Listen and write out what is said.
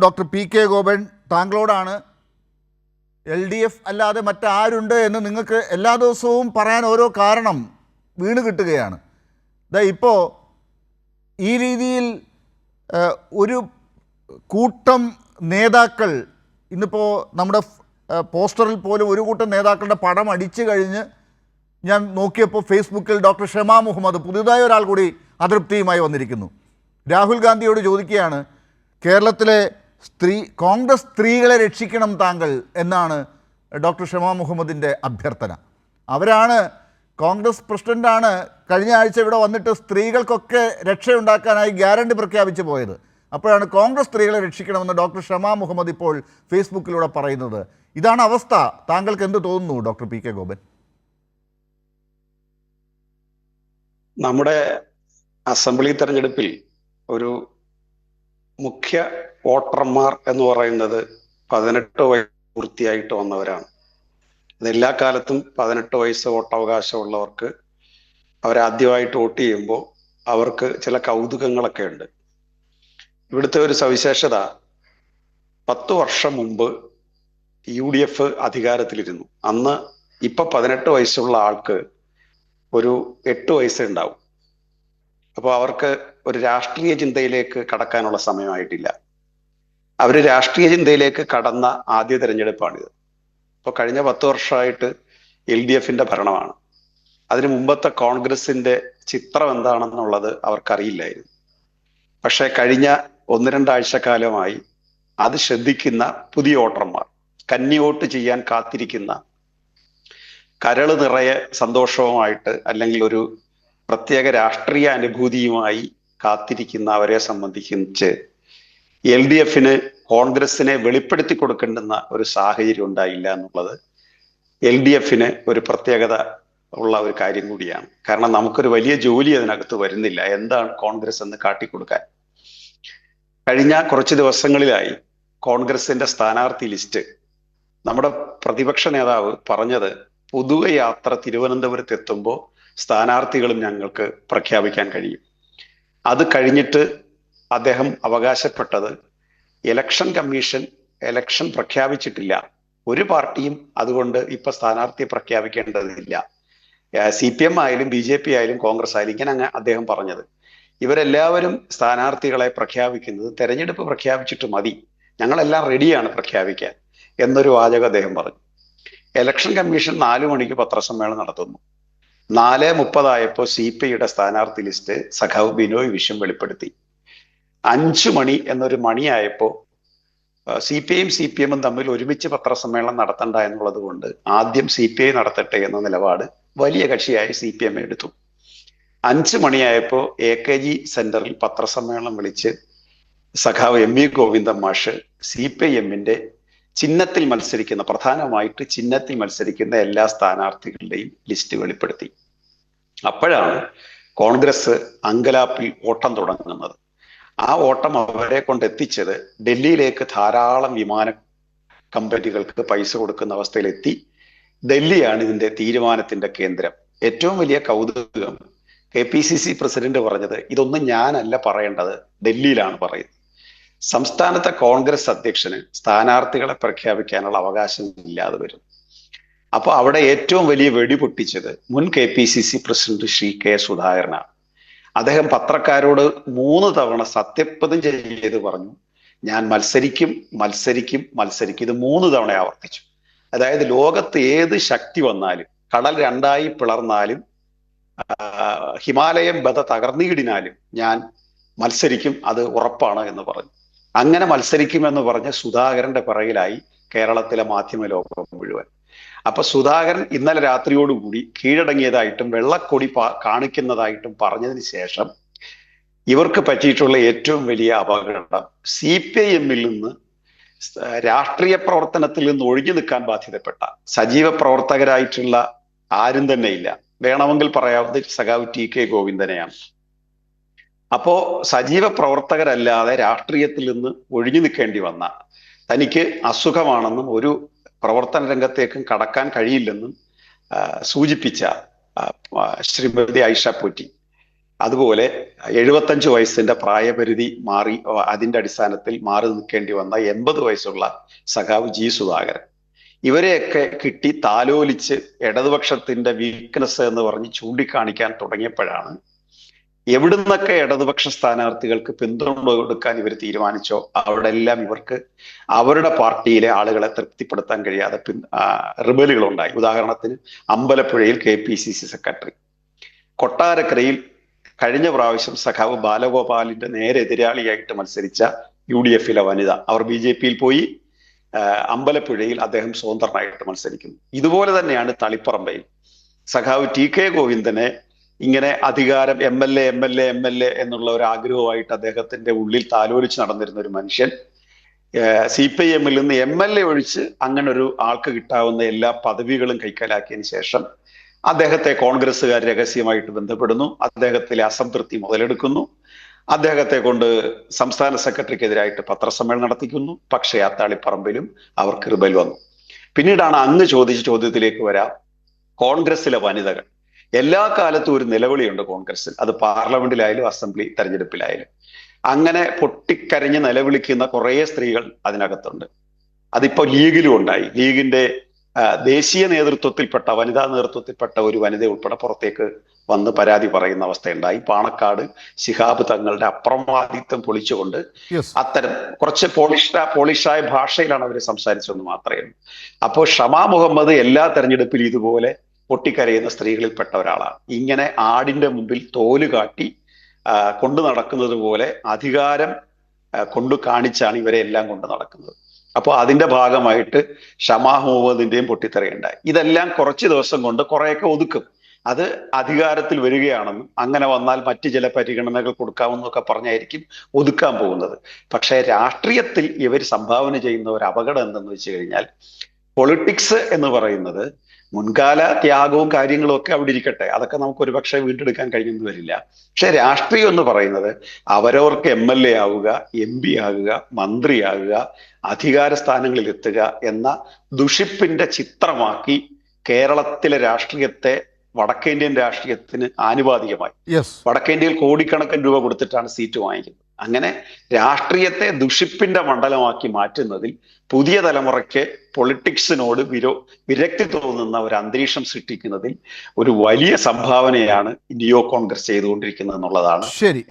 Doctor P K Gopan, താങ്കളോടാണ്. L D F അല്ലാതെ മറ്റാരുണ്ട് എന്ന് നിങ്ങൾക്ക് എല്ലാ ദിവസവും പറയാൻ ഓരോ കാരണം വീണ് കിട്ടുകയാണ്. ഇപ്പോൾ ഈ രീതിയിൽ ഒരു കൂട്ടം നേതാക്കൾ, ഇന്നിപ്പോൾ നമ്മുടെ പോസ്റ്ററിൽ പോലും ഒരു കൂട്ടം നേതാക്കളുടെ പടം അടിച്ചു കഴിഞ്ഞ് ഞാൻ നോക്കിയപ്പോൾ ഫേസ്ബുക്കിൽ ഡോക്ടർ ഷമാ മുഹമ്മദ്, പുതിയതായ ഒരാൾ കൂടി അതൃപ്തിയുമായി വന്നിരിക്കുന്നു. രാഹുൽ ഗാന്ധിയോട് ചോദിക്കുകയാണ്, കേരളത്തിലെ കോൺഗ്രസ് സ്ത്രീകളെ രക്ഷിക്കണം താങ്കൾ എന്നാണ് ഡോക്ടർ ഷമാ മുഹമ്മദിൻ്റെ അഭ്യർത്ഥന. അവരാണ്, കോൺഗ്രസ് പ്രസിഡൻ്റാണ് കഴിഞ്ഞ ആഴ്ച ഇവിടെ വന്നിട്ട് സ്ത്രീകൾക്കൊക്കെ രക്ഷയുണ്ടാക്കാനായി ഗ്യാരണ്ടി പ്രഖ്യാപിച്ചു പോയത്. അപ്പോഴാണ് കോൺഗ്രസ് സ്ത്രീകളെ രക്ഷിക്കണമെന്ന് ഡോക്ടർ ഷമാ മുഹമ്മദ് ഇപ്പോൾ ഫേസ്ബുക്കിലൂടെ പറയുന്നത്. ഇതാണ് അവസ്ഥ. താങ്കൾക്ക് എന്ത് തോന്നുന്നു ഡോക്ടർ പി കെ ഗോപൻ? നമ്മുടെ അസംബ്ലി തെരഞ്ഞെടുപ്പിൽ ഒരു മുഖ്യ വോട്ടർമാർ എന്ന് പറയുന്നത് 18 വയസ്സ് പൂർത്തിയായിട്ട് വന്നവരാണ്. അതെല്ലാ കാലത്തും 18 വയസ്സ് വോട്ടവകാശമുള്ളവർക്ക് അവരാദ്യമായിട്ട് വോട്ട് ചെയ്യുമ്പോൾ അവർക്ക് ചില കൗതുകങ്ങളൊക്കെ ഉണ്ട്. ഇവിടുത്തെ ഒരു സവിശേഷത, 10 വർഷം മുമ്പ് UDF അധികാരത്തിലിരുന്നു. അന്ന് ഇപ്പൊ 18 വയസ്സുള്ള ആൾക്ക് ഒരു 8 വയസ്സേ ഉണ്ടാവും. അപ്പോൾ അവർക്ക് ഒരു രാഷ്ട്രീയ ചിന്തയിലേക്ക് കടക്കാനുള്ള സമയമായിട്ടില്ല. അവർ രാഷ്ട്രീയ ചിന്തയിലേക്ക് കടന്ന ആദ്യ തെരഞ്ഞെടുപ്പാണിത്. ഇപ്പോൾ കഴിഞ്ഞ 10 വർഷമായിട്ട് LDFന്റെ ഭരണമാണ്. അതിനു മുമ്പത്തെ കോൺഗ്രസിന്റെ ചിത്രം എന്താണെന്നുള്ളത് അവർക്കറിയില്ലായിരുന്നു. പക്ഷെ കഴിഞ്ഞ 1-2 ആഴ്ചക്കാലമായി അത് ശ്രദ്ധിക്കുന്ന പുതിയ വോട്ടർമാർ, കന്നി വോട്ട് ചെയ്യാൻ കാത്തിരിക്കുന്ന, കരള് നിറയെ സന്തോഷവുമായിട്ട് അല്ലെങ്കിൽ ഒരു പ്രത്യേക രാഷ്ട്രീയ അനുഭൂതിയുമായി കാത്തിരിക്കുന്ന അവരെ സംബന്ധിച്ച് LDFന് കോൺഗ്രസിനെ വെളിപ്പെടുത്തി കൊടുക്കേണ്ടുന്ന ഒരു സാഹചര്യം ഉണ്ടായില്ല എന്നുള്ളത് LDFന് ഒരു പ്രത്യേകത ഉള്ള ഒരു കാര്യം കൂടിയാണ്. കാരണം നമുക്കൊരു വലിയ ജോലി അതിനകത്ത് വരുന്നില്ല, എന്താണ് കോൺഗ്രസ് എന്ന് കാട്ടിക്കൊടുക്കാൻ. കഴിഞ്ഞ കുറച്ച് ദിവസങ്ങളിലായി കോൺഗ്രസിന്റെ സ്ഥാനാർത്ഥി ലിസ്റ്റ് നമ്മുടെ പ്രതിപക്ഷ നേതാവ് പറഞ്ഞത്, പൊതുവയാത്ര തിരുവനന്തപുരത്ത് എത്തുമ്പോൾ സ്ഥാനാർത്ഥികളും ഞങ്ങൾക്ക് പ്രഖ്യാപിക്കാൻ കഴിയും. അത് കഴിഞ്ഞിട്ട് അദ്ദേഹം അവകാശപ്പെട്ടത്, ഇലക്ഷൻ കമ്മീഷൻ ഇലക്ഷൻ പ്രഖ്യാപിച്ചിട്ടില്ല, ഒരു പാർട്ടിയും അതുകൊണ്ട് ഇപ്പൊ സ്ഥാനാർത്ഥിയെ പ്രഖ്യാപിക്കേണ്ടതില്ല. CPM ആയാലും BJP ആയാലും കോൺഗ്രസ് ആയാലും ഇങ്ങനെ അദ്ദേഹം പറഞ്ഞത്. ഇവരെല്ലാവരും സ്ഥാനാർത്ഥികളെ പ്രഖ്യാപിക്കുന്നത് തെരഞ്ഞെടുപ്പ് പ്രഖ്യാപിച്ചിട്ട് മതി, ഞങ്ങളെല്ലാം റെഡിയാണ് പ്രഖ്യാപിക്കാൻ എന്നൊരു വാചകം അദ്ദേഹം പറഞ്ഞു. ഇലക്ഷൻ കമ്മീഷൻ 4 മണിക്ക് പത്രസമ്മേളനം നടത്തുന്നു. 4:30 ആയപ്പോൾ CPIയുടെ സ്ഥാനാർത്ഥി ലിസ്റ്റ് സഖാവ് ബിനോയ് വിശ്വം വെളിപ്പെടുത്തി. 5 മണി എന്നൊരു മണിയായപ്പോൾ CPIയും CPMും തമ്മിൽ ഒരുമിച്ച് പത്രസമ്മേളനം നടത്തണ്ട എന്നുള്ളത് കൊണ്ട് ആദ്യം CPI നടത്തട്ടെ എന്ന നിലപാട് വലിയ കക്ഷിയായി CPM എടുത്തു. 5 മണിയായപ്പോൾ AKG സെന്ററിൽ പത്രസമ്മേളനം വിളിച്ച് സഖാവ് MV ഗോവിന്ദൻ മാഷ് CPIഎമ്മിന്റെ ചിഹ്നത്തിൽ മത്സരിക്കുന്ന, പ്രധാനമായിട്ട് ചിഹ്നത്തിൽ മത്സരിക്കുന്ന എല്ലാ സ്ഥാനാർത്ഥികളുടെയും ലിസ്റ്റ് വെളിപ്പെടുത്തി. അപ്പോഴാണ് കോൺഗ്രസ് അങ്കലാപ്പിൽ ഓട്ടം തുടങ്ങുന്നത്. ആ ഓട്ടം അവരെ കൊണ്ടെത്തിച്ചത് ഡൽഹിയിലേക്ക് ധാരാളം വിമാന കമ്പനികൾക്ക് പൈസ കൊടുക്കുന്ന അവസ്ഥയിലെത്തി. ഡൽഹിയാണ് ഇതിന്റെ തീരുമാനത്തിന്റെ കേന്ദ്രം. ഏറ്റവും വലിയ കൗതുകം, KPCC പ്രസിഡന്റ് പറഞ്ഞത്, ഇതൊന്നും ഞാനല്ല പറയേണ്ടത്, ഡൽഹിയിലാണ് പറയുന്നത്. സംസ്ഥാനത്തെ കോൺഗ്രസ് അധ്യക്ഷന് സ്ഥാനാർത്ഥികളെ പ്രഖ്യാപിക്കാനുള്ള അവകാശം ഇല്ലാതെ വരും. അപ്പൊ അവിടെ ഏറ്റവും വലിയ വെടി പൊട്ടിച്ചത് മുൻ KPCC പ്രസിഡന്റ് ശ്രീ K സുധാകരനാണ്. അദ്ദേഹം പത്രക്കാരോട് 3 തവണ സത്യപ്രതിജ്ഞ ചെയ്ത് പറഞ്ഞു, ഞാൻ മത്സരിക്കും മത്സരിക്കും മത്സരിക്കും. ഇത് 3 തവണ ആവർത്തിച്ചു. അതായത് ലോകത്ത് ഏത് ശക്തി വന്നാലും, കടൽ 2ആയി പിളർന്നാലും, ഹിമാലയം ബദ തകർന്നിടിനാലും ഞാൻ മത്സരിക്കും, അത് ഉറപ്പാണ് എന്ന് പറഞ്ഞു. അങ്ങനെ മത്സരിക്കുമെന്ന് പറഞ്ഞ സുധാകരന്റെ പിറകിലായി കേരളത്തിലെ മാധ്യമ ലോകം മുഴുവൻ. അപ്പൊ സുധാകരൻ ഇന്നലെ രാത്രിയോടുകൂടി കീഴടങ്ങിയതായിട്ടും വെള്ളക്കൊടി കാണിക്കുന്നതായിട്ടും പറഞ്ഞതിന് ശേഷം ഇവർക്ക് പറ്റിയിട്ടുള്ള ഏറ്റവും വലിയ അപകടം, CPIഎമ്മിൽ നിന്ന് രാഷ്ട്രീയ പ്രവർത്തനത്തിൽ നിന്ന് ഒഴിഞ്ഞു നിൽക്കാൻ ബാധ്യതപ്പെട്ട സജീവ പ്രവർത്തകരായിട്ടുള്ള ആരും തന്നെ ഇല്ല. വേണമെങ്കിൽ പറയാവുന്നത് സഖാവ് TK ഗോവിന്ദനെയാണ്. അപ്പോ സജീവ പ്രവർത്തകരല്ലാതെ രാഷ്ട്രീയത്തിൽ നിന്ന് ഒഴിഞ്ഞു നിൽക്കേണ്ടി വന്ന, തനിക്ക് അസുഖമാണെന്നും ഒരു പ്രവർത്തന രംഗത്തേക്കും കടക്കാൻ കഴിയില്ലെന്നും സൂചിപ്പിച്ച ശ്രീമതി ഐഷ പോറ്റി അതുപോലെ 75 വയസ്സിന്റെ പ്രായപരിധി മാറി അതിന്റെ അടിസ്ഥാനത്തിൽ മാറി നിൽക്കേണ്ടി വന്ന 80 വയസ്സുള്ള സഖാവ് ജി സുധാകരൻ, ഇവരെയൊക്കെ കിട്ടി താലോലിച്ച് ഇടതുപക്ഷത്തിന്റെ വീക്ക്നെസ് എന്ന് പറഞ്ഞ് ചൂണ്ടിക്കാണിക്കാൻ തുടങ്ങിയപ്പോഴാണ് എവിടുന്നൊക്കെ ഇടതുപക്ഷ സ്ഥാനാർത്ഥികൾക്ക് പിന്തുണ കൊടുക്കാൻ ഇവർ തീരുമാനിച്ചോ അവിടെ എല്ലാം ഇവർക്ക് അവരുടെ പാർട്ടിയിലെ ആളുകളെ തൃപ്തിപ്പെടുത്താൻ കഴിയാതെ റിബലുകളുണ്ടായി. ഉദാഹരണത്തിന് അമ്പലപ്പുഴയിൽ KPCC സെക്രട്ടറി, കൊട്ടാരക്കരയിൽ കഴിഞ്ഞ പ്രാവശ്യം സഖാവ് ബാലഗോപാലിന്റെ നേരെ എതിരാളിയായിട്ട് മത്സരിച്ച UDF-ലെ വനിത, അവർ BJP-യിൽ പോയി. അമ്പലപ്പുഴയിൽ അദ്ദേഹം സ്വതന്ത്രനായിട്ട് മത്സരിക്കുന്നു. ഇതുപോലെ തന്നെയാണ് തളിപ്പറമ്പയിൽ സഖാവ് TK ഗോവിന്ദനെ ഇങ്ങനെ അധികാരം MLA എന്നുള്ള ഒരു ആഗ്രഹമായിട്ട് അദ്ദേഹത്തിന്റെ ഉള്ളിൽ താലോലിച്ച് നടന്നിരുന്ന ഒരു മനുഷ്യൻ CPI-എമ്മിൽ നിന്ന് MLA ഒഴിച്ച് അങ്ങനെ ഒരു ആൾക്ക് കിട്ടാവുന്ന എല്ലാ പദവികളും കൈക്കലാക്കിയതിനു ശേഷം അദ്ദേഹത്തെ കോൺഗ്രസ്സുകാർ രഹസ്യമായിട്ട് ബന്ധപ്പെടുന്നു, അദ്ദേഹത്തിലെ അസംതൃപ്തി മുതലെടുക്കുന്നു, അദ്ദേഹത്തെ കൊണ്ട് സംസ്ഥാന സെക്രട്ടറിക്കെതിരായിട്ട് പത്രസമ്മേളനം നടത്തിക്കുന്നു. പക്ഷേ ആ തളിപ്പറമ്പിലും അവർക്ക് റിബൽ വന്നു. പിന്നീടാണ് അങ്ങ് ചോദിച്ച ചോദ്യത്തിലേക്ക് വരാം. കോൺഗ്രസിലെ വനിതകൾ, എല്ലാ കാലത്തും ഒരു നിലവിളിയുണ്ട് കോൺഗ്രസിൽ, അത് പാർലമെന്റിലായാലും അസംബ്ലി തെരഞ്ഞെടുപ്പിലായാലും. അങ്ങനെ പൊട്ടിക്കരഞ്ഞ് നിലവിളിക്കുന്ന കുറേ സ്ത്രീകൾ അതിനകത്തുണ്ട്. അതിപ്പോ ലീഗിലും ഉണ്ടായി. ലീഗിന്റെ ദേശീയ നേതൃത്വത്തിൽപ്പെട്ട വനിതാ നേതൃത്വത്തിൽപ്പെട്ട ഒരു വനിത ഉൾപ്പെടെ പുറത്തേക്ക് വന്ന് പരാതി പറയുന്ന അവസ്ഥയുണ്ടായി. പാണക്കാട് ശിഹാബ് തങ്ങളുടെ അപ്രമാദിത്വം പൊളിച്ചുകൊണ്ട് അത്തരം കുറച്ച് പോളിഷായ ഭാഷയിലാണ് അവർ സംസാരിച്ചതെന്ന് മാത്രമേ ഉള്ളൂ. അപ്പോൾ ഷമാ മുഹമ്മദ് എല്ലാ തെരഞ്ഞെടുപ്പിലും ഇതുപോലെ പൊട്ടിക്കരയുന്ന സ്ത്രീകളിൽപ്പെട്ട ഒരാളാണ്. ഇങ്ങനെ ആടിന്റെ മുമ്പിൽ തോല് കാട്ടി കൊണ്ടു നടക്കുന്നത് പോലെ അധികാരം കൊണ്ടു കാണിച്ചാണ് ഇവരെ എല്ലാം കൊണ്ട് നടക്കുന്നത്. അപ്പോൾ അതിന്റെ ഭാഗമായിട്ട് ഷമാ മുഹമ്മദിന്റെയും പൊട്ടിത്തെറിയുണ്ടായി. ഇതെല്ലാം കുറച്ച് ദിവസം കൊണ്ട് കുറെയൊക്കെ ഒതുക്കും. അത് അധികാരത്തിൽ വരികയാണെന്നും അങ്ങനെ വന്നാൽ മറ്റു ചില പരിഗണനകൾ കൊടുക്കാമെന്നൊക്കെ പറഞ്ഞായിരിക്കും ഒതുക്കാൻ പോകുന്നത്. പക്ഷേ രാഷ്ട്രീയത്തിൽ ഇവർ സംഭാവന ചെയ്യുന്ന ഒരു അപകടം എന്തെന്ന് വെച്ച് കഴിഞ്ഞാൽ, പൊളിറ്റിക്സ് എന്ന് പറയുന്നത് മുൻകാല ത്യാഗവും കാര്യങ്ങളും ഒക്കെ അവിടെ ഇരിക്കട്ടെ, അതൊക്കെ നമുക്ക് ഒരുപക്ഷെ വീണ്ടെടുക്കാൻ കഴിയുമെന്ന് വരില്ല. പക്ഷെ രാഷ്ട്രീയം എന്ന് പറയുന്നത് അവരവർക്ക് MLA ആവുക, MP ആകുക, മന്ത്രിയാകുക, അധികാര സ്ഥാനങ്ങളിൽ എത്തുക എന്ന ദുഷിപ്പിന്റെ ചിത്രമാക്കി കേരളത്തിലെ രാഷ്ട്രീയത്തെ വടക്കേന്ത്യൻ രാഷ്ട്രീയത്തിന് ആനുപാതികമായി വടക്കേന്ത്യയിൽ കോടിക്കണക്കിന് രൂപ കൊടുത്തിട്ടാണ് സീറ്റ് വാങ്ങിക്കുന്നത്. അങ്ങനെ രാഷ്ട്രീയത്തെ ദുഷിപ്പിന്റെ മണ്ഡലമാക്കി മാറ്റുന്നതിൽ പുതിയ തലമുറയ്ക്ക് പൊളിറ്റിക്സിനോട് വിരക്തി തോന്നുന്ന ഒരു അന്തരീക്ഷം സൃഷ്ടിക്കുന്നതിൽ ഒരു വലിയ സംഭാവനയാണ് നിയോ കോൺഗ്രസ് ചെയ്തുകൊണ്ടിരിക്കുന്നത് എന്നുള്ളതാണ് ശരി.